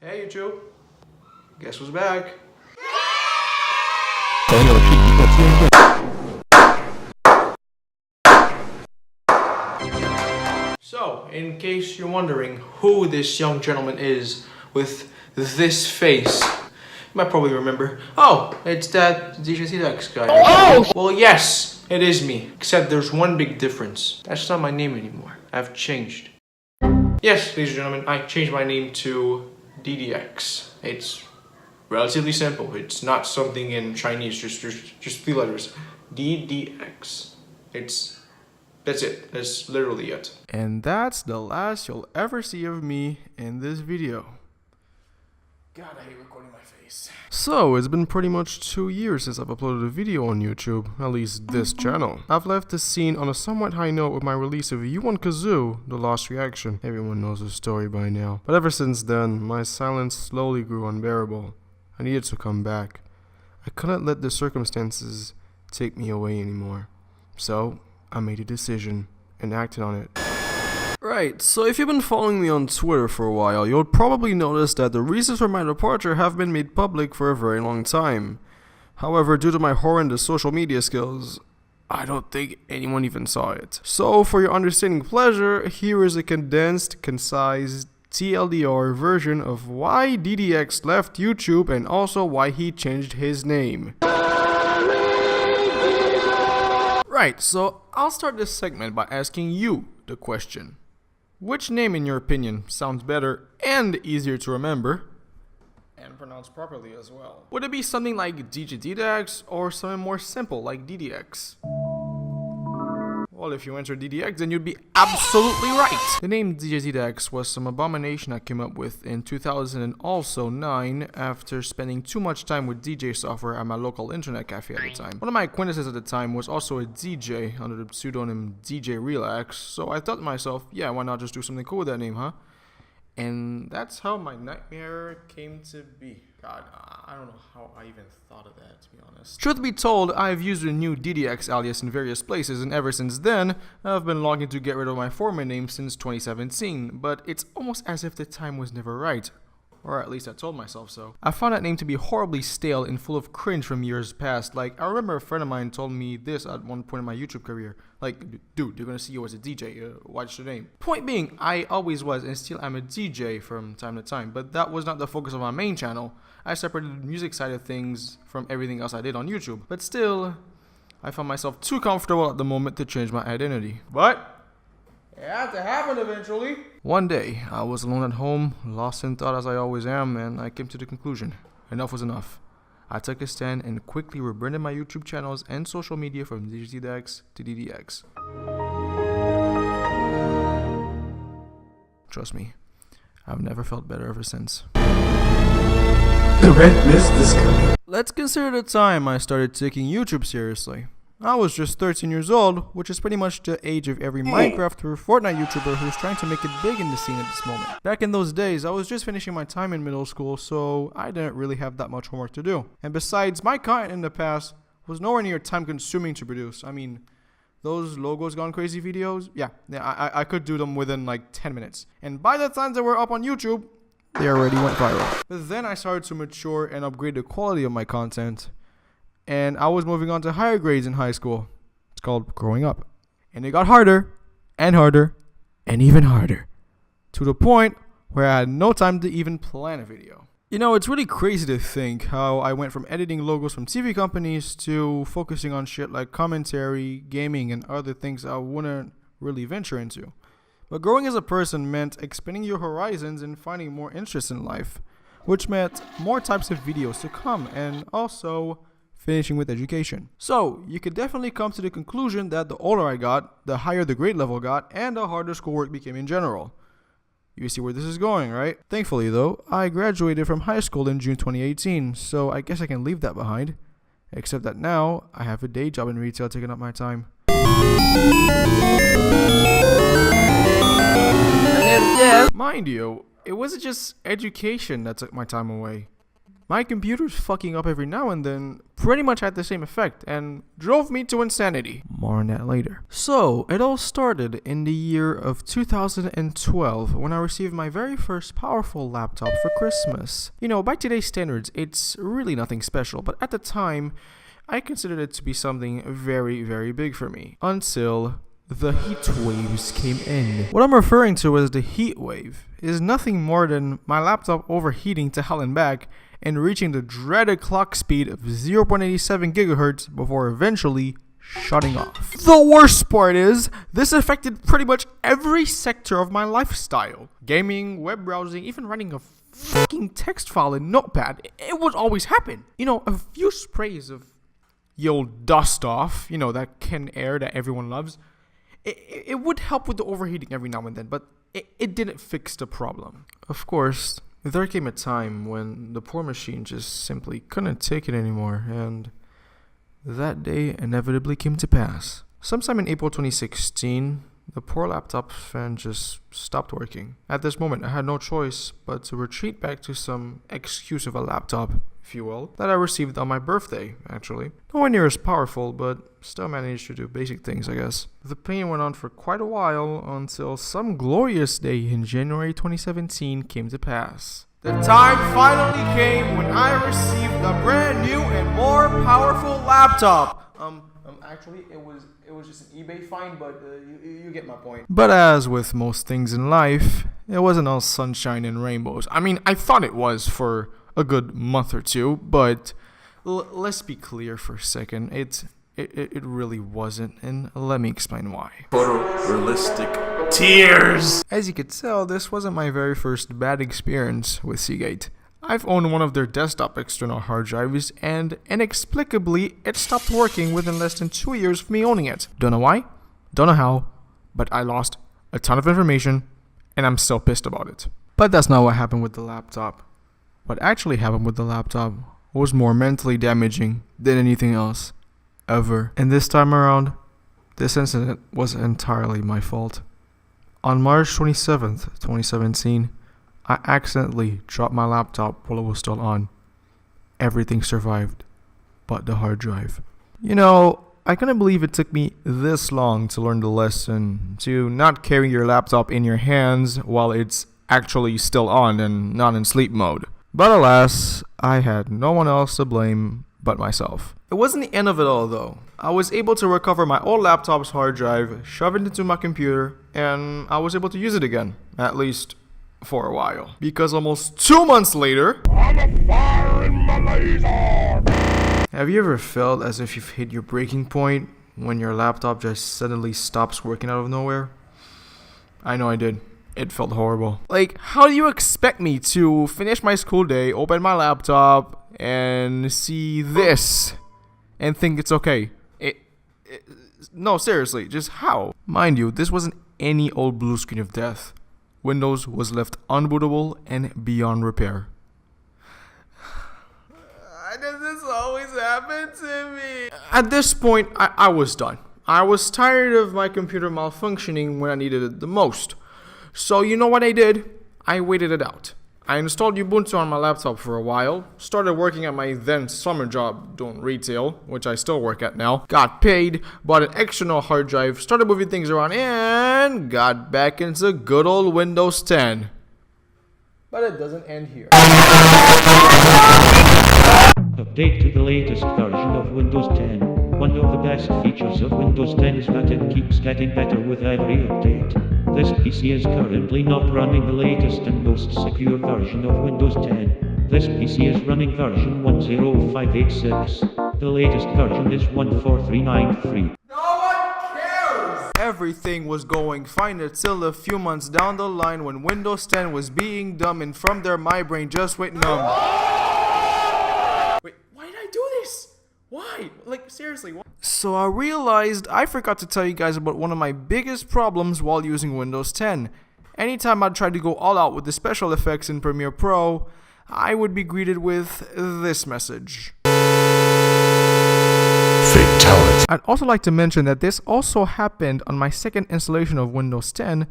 Hey YouTube, guess who's back? So, in case you're wondering who this young gentleman is with this face, you might probably remember, oh, it's that DJ T-Dex guy. Oh! Well, yes, it is me, except there's one big difference. That's not my name anymore. I've changed. Yes, ladies and gentlemen, I changed my name to DDX. It's relatively simple. It's not something in Chinese, just 3 letters. DDX. That's it. That's literally it. And that's the last you'll ever see of me in this video. God, I hate recording my face. So, it's been pretty much 2 years since I've uploaded a video on YouTube, at least this channel. I've left the scene on a somewhat high note with my release of You-Want Kazoo, The Lost Reaction. Everyone knows the story by now. But ever since then, my silence slowly grew unbearable. I needed to come back. I couldn't let the circumstances take me away anymore. So, I made a decision and acted on it. Right, so if you've been following me on Twitter for a while, you'll probably notice that the reasons for my departure have been made public for a very long time. However, due to my horrendous social media skills, I don't think anyone even saw it. So, for your understanding pleasure, here is a condensed, concise, TLDR version of why DDX left YouTube and also why he changed his name. Right, so I'll start this segment by asking you the question. Which name, in your opinion, sounds better and easier to remember? And pronounce properly as well. Would it be something like DJ T-Dex or something more simple like DDX? Well, if you enter DDX, then you'd be absolutely right. The name DJ T-Dex was some abomination I came up with in 2009 after spending too much time with DJ software at my local internet cafe at the time. One of my acquaintances at the time was also a DJ under the pseudonym DJ Relax, so I thought to myself, yeah, why not just do something cool with that name, huh? And that's how my nightmare came to be. God, I don't know how I even thought of that, to be honest. Truth be told, I've used a new DDX alias in various places, and ever since then, I've been longing to get rid of my former name since 2017, but it's almost as if the time was never right. Or at least I told myself so. I found that name to be horribly stale and full of cringe from years past. Like, I remember a friend of mine told me this at one point in my YouTube career. Like, dude, they're gonna see you as a DJ, what's your name? Point being, I always was and still am a DJ from time to time, but that was not the focus of my main channel. I separated the music side of things from everything else I did on YouTube. But still, I found myself too comfortable at the moment to change my identity. But it had to happen eventually. One day, I was alone at home, lost in thought as I always am, and I came to the conclusion, enough was enough. I took a stand and quickly rebranded my YouTube channels and social media from DJ T-Dex to DDX. Trust me, I've never felt better ever since. The red mist is coming. Let's consider the time I started taking YouTube seriously. I was just 13 years old, which is pretty much the age of every Minecraft or Fortnite YouTuber who's trying to make it big in the scene at this moment. Back in those days, I was just finishing my time in middle school, so I didn't really have that much homework to do. And besides, my content in the past was nowhere near time consuming to produce. I mean, those Logos Gone Crazy videos, yeah, I could do them within like 10 minutes. And by the time they were up on YouTube, they already went viral. But then I started to mature and upgrade the quality of my content. And I was moving on to higher grades in high school. It's called growing up. And it got harder, and harder, and even harder. To the point where I had no time to even plan a video. You know, it's really crazy to think how I went from editing logos from TV companies to focusing on shit like commentary, gaming, and other things I wouldn't really venture into. But growing as a person meant expanding your horizons and finding more interest in life, which meant more types of videos to come, and also finishing with education. So, you could definitely come to the conclusion that the older I got, the higher the grade level got, and the harder schoolwork became in general. You see where this is going, right? Thankfully though, I graduated from high school in June 2018, so I guess I can leave that behind. Except that now, I have a day job in retail taking up my time. Mind you, it wasn't just education that took my time away. My computer's fucking up every now and then pretty much had the same effect and drove me to insanity. More on that later. So, it all started in the year of 2012 when I received my very first powerful laptop for Christmas. You know, by today's standards, it's really nothing special, but at the time, I considered it to be something very, very big for me. Until the heat waves came in. What I'm referring to as the heat wave is nothing more than my laptop overheating to hell and back and reaching the dreaded clock speed of 0.87 gigahertz before eventually shutting off. The worst part is, this affected pretty much every sector of my lifestyle. Gaming, web browsing, even writing a fucking text file in Notepad. It would always happen. You know, a few sprays of yo dust off, you know, that Ken air that everyone loves. It would help with the overheating every now and then, but it didn't fix the problem. Of course, there came a time when the poor machine just simply couldn't take it anymore, and that day inevitably came to pass. Sometime in April 2016, the poor laptop fan just stopped working. At this moment, I had no choice but to retreat back to some excuse of a laptop, if you will, that I received on my birthday, actually. Nowhere near as powerful, but still managed to do basic things, I guess. The pain went on for quite a while until some glorious day in January 2017 came to pass. The time finally came when I received a brand new and more powerful laptop. Actually, it was just an eBay find, but you get my point. But as with most things in life, it wasn't all sunshine and rainbows. I mean, I thought it was for a good month or two, but let's be clear for a second. It really wasn't, and let me explain why. Photorealistic tears. As you could tell, this wasn't my very first bad experience with Seagate. I've owned one of their desktop external hard drives, and inexplicably, it stopped working within less than 2 years of me owning it. Don't know why, don't know how, but I lost a ton of information, and I'm still pissed about it. But that's not what happened with the laptop. What actually happened with the laptop was more mentally damaging than anything else, ever. And this time around, this incident was entirely my fault. On March 27th, 2017, I accidentally dropped my laptop while it was still on. Everything survived, but the hard drive. You know, I couldn't believe it took me this long to learn the lesson to not carry your laptop in your hands while it's actually still on and not in sleep mode. But alas, I had no one else to blame but myself. It wasn't the end of it all though. I was able to recover my old laptop's hard drive, shove it into my computer, and I was able to use it again, at least for a while. Because almost 2 months later, I'm a fire in my laser. Have you ever felt as if you've hit your breaking point when your laptop just suddenly stops working out of nowhere? I know I did. It felt horrible. Like, how do you expect me to finish my school day, open my laptop, and see this and think it's okay? No, seriously, just how? Mind you, this wasn't any old blue screen of death. Windows was left unbootable and beyond repair. Why does this always happen to me? At this point, I was done. I was tired of my computer malfunctioning when I needed it the most. So you know what I did? I waited it out. I installed Ubuntu on my laptop for a while, started working at my then summer job doing retail, which I still work at now, got paid, bought an external hard drive, started moving things around, and got back into good old Windows 10. But it doesn't end here. Update to the latest version of Windows 10. One of the best features of Windows 10 is that it keeps getting better with every update. This PC is currently not running the latest and most secure version of Windows 10. This PC is running version 10586. The latest version is 14393. No one cares! Everything was going fine until a few months down the line when Windows 10 was being dumb and from there my brain just went numb. Wait, why did I do this? Why? Like, seriously, why? So I realized I forgot to tell you guys about one of my biggest problems while using Windows 10. Anytime I'd try to go all out with the special effects in Premiere Pro, I would be greeted with this message. Fatality. I'd also like to mention that this also happened on my second installation of Windows 10,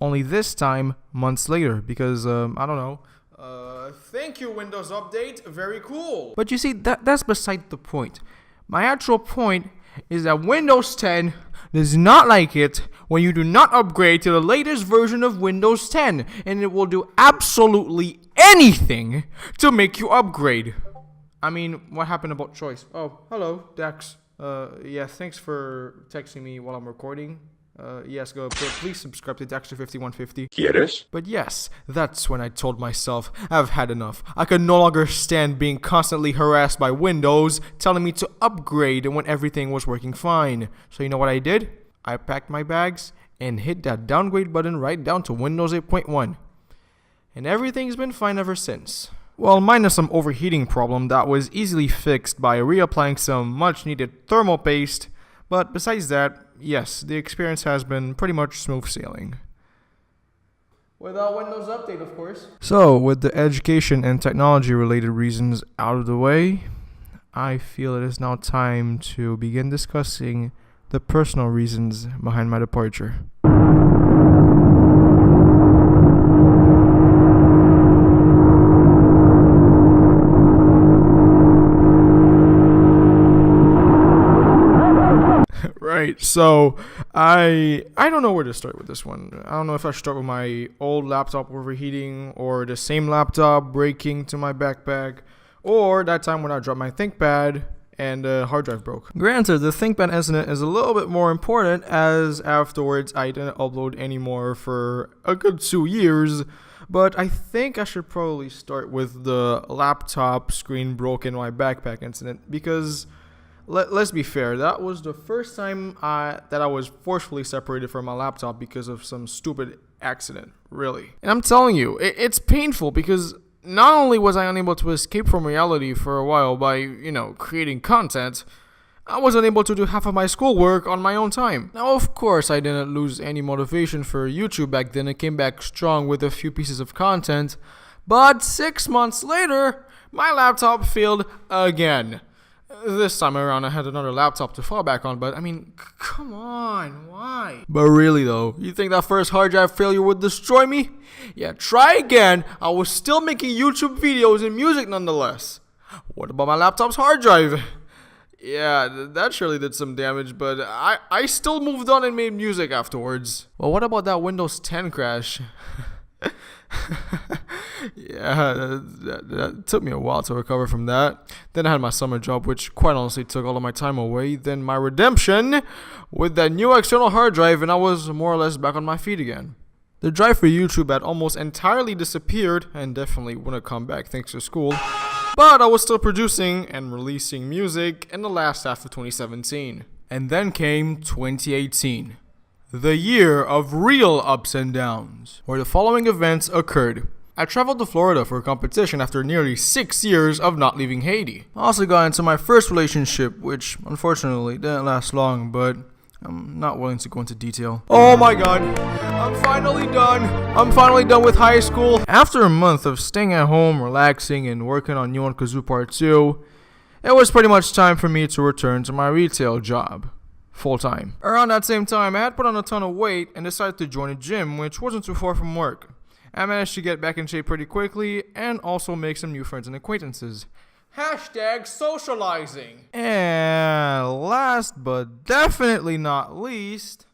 only this time months later, because, I don't know, Thank you, Windows Update. Very cool. But you see, that's beside the point. My actual point is that Windows 10 does not like it when you do not upgrade to the latest version of Windows 10, and it will do absolutely anything to make you upgrade. I mean, what happened about choice? Oh, hello, Dex. Yeah, thanks for texting me while I'm recording. Yes, please subscribe to Dexter5150. ¿Quieres? But yes, that's when I told myself I've had enough. I could no longer stand being constantly harassed by Windows telling me to upgrade when everything was working fine. So you know what I did? I packed my bags and hit that downgrade button right down to Windows 8.1. And everything's been fine ever since. Well, minus some overheating problem that was easily fixed by reapplying some much needed thermal paste. But besides that, yes, the experience has been pretty much smooth sailing. Without Windows Update, of course. So, with the education and technology related reasons out of the way, I feel it is now time to begin discussing the personal reasons behind my departure. Right, so I don't know where to start with this one. I don't know if I should start with my old laptop overheating, or the same laptop breaking to my backpack, or that time when I dropped my ThinkPad and the hard drive broke. Granted, the ThinkPad incident is a little bit more important, as afterwards I didn't upload anymore for a good 2 years, but I think I should probably start with the laptop screen broke in my backpack incident, because let's be fair, that was the first time that I was forcefully separated from my laptop because of some stupid accident, really. And I'm telling you, it's painful, because not only was I unable to escape from reality for a while by, creating content, I was unable to do half of my schoolwork on my own time. Now, of course, I didn't lose any motivation for YouTube back then. I came back strong with a few pieces of content, but 6 months later, my laptop failed again. This time around, I had another laptop to fall back on, but I mean, come on, why? But really though, you think that first hard drive failure would destroy me? Yeah, try again. I was still making YouTube videos and music nonetheless. What about my laptop's hard drive? Yeah, that surely did some damage, but I still moved on and made music afterwards. Well, what about that Windows 10 crash? Yeah, that took me a while to recover from that. Then I had my summer job, which quite honestly took all of my time away. Then my redemption with that new external hard drive, and I was more or less back on my feet again. The drive for YouTube had almost entirely disappeared, and definitely wouldn't come back thanks to school. But I was still producing and releasing music in the last half of 2017. And then came 2018. The year of real ups and downs, where the following events occurred. I traveled to Florida for a competition after nearly 6 years of not leaving Haiti. I also got into my first relationship, which unfortunately didn't last long, but I'm not willing to go into detail. Oh my god, I'm finally done. I'm finally done with high school. After a month of staying at home, relaxing, and working on Nihon Kazoo Part 2, it was pretty much time for me to return to my retail job. Full time. Around that same time, I had put on a ton of weight and decided to join a gym, which wasn't too far from work. I managed to get back in shape pretty quickly and also make some new friends and acquaintances. Hashtag socializing. And last but definitely not least,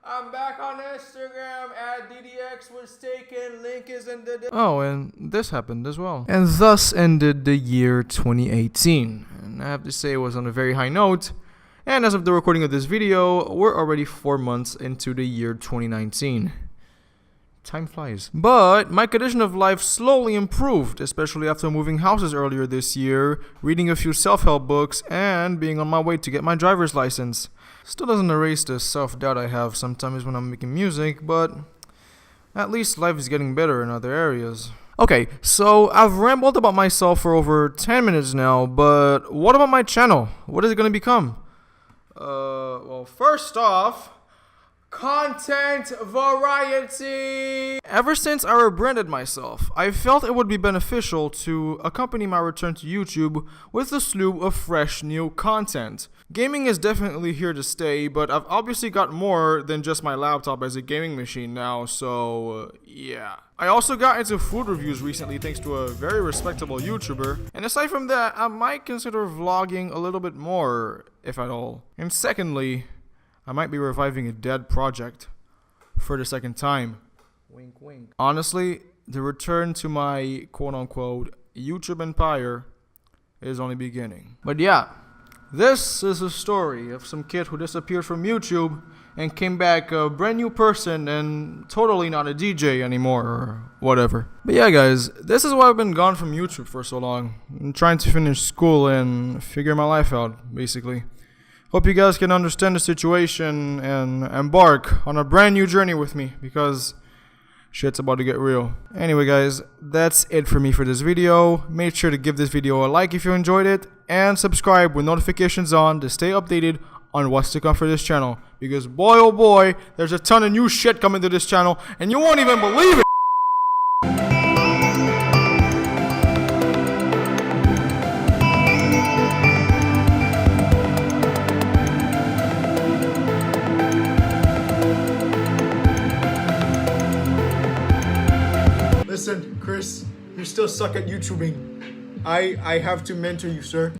I'm back on Instagram at DDX was taken. Link is in the... Oh, and this happened as well. And thus ended the year 2018. And I have to say it was on a very high note. And as of the recording of this video, we're already 4 months into the year 2019. Time flies. But my condition of life slowly improved, especially after moving houses earlier this year, reading a few self-help books, and being on my way to get my driver's license. Still doesn't erase the self-doubt I have sometimes when I'm making music, but at least life is getting better in other areas. Okay, so I've rambled about myself for over 10 minutes now, but what about my channel? What is it going to become? Well, first off, content variety. Ever since I rebranded myself, I felt it would be beneficial to accompany my return to YouTube with a slew of fresh new content. Gaming is definitely here to stay, but I've obviously got more than just my laptop as a gaming machine now, so yeah. I also got into food reviews recently thanks to a very respectable YouTuber. And aside from that, I might consider vlogging a little bit more, if at all. And secondly, I might be reviving a dead project for the second time. Wink, wink. Honestly, the return to my quote-unquote YouTube empire is only beginning. But yeah, this is a story of some kid who disappeared from YouTube and came back a brand new person and totally not a DJ anymore or whatever. But yeah, guys, this is why I've been gone from YouTube for so long. I'm trying to finish school and figure my life out, basically. Hope you guys can understand the situation and embark on a brand new journey with me, because shit's about to get real. Anyway, guys, that's it for me for this video. Make sure to give this video a like if you enjoyed it, and subscribe with notifications on to stay updated on what's to come for this channel. Because boy oh boy, there's a ton of new shit coming to this channel, and you won't even believe it! Listen, Chris, you still suck at YouTubing. I have to mentor you, sir.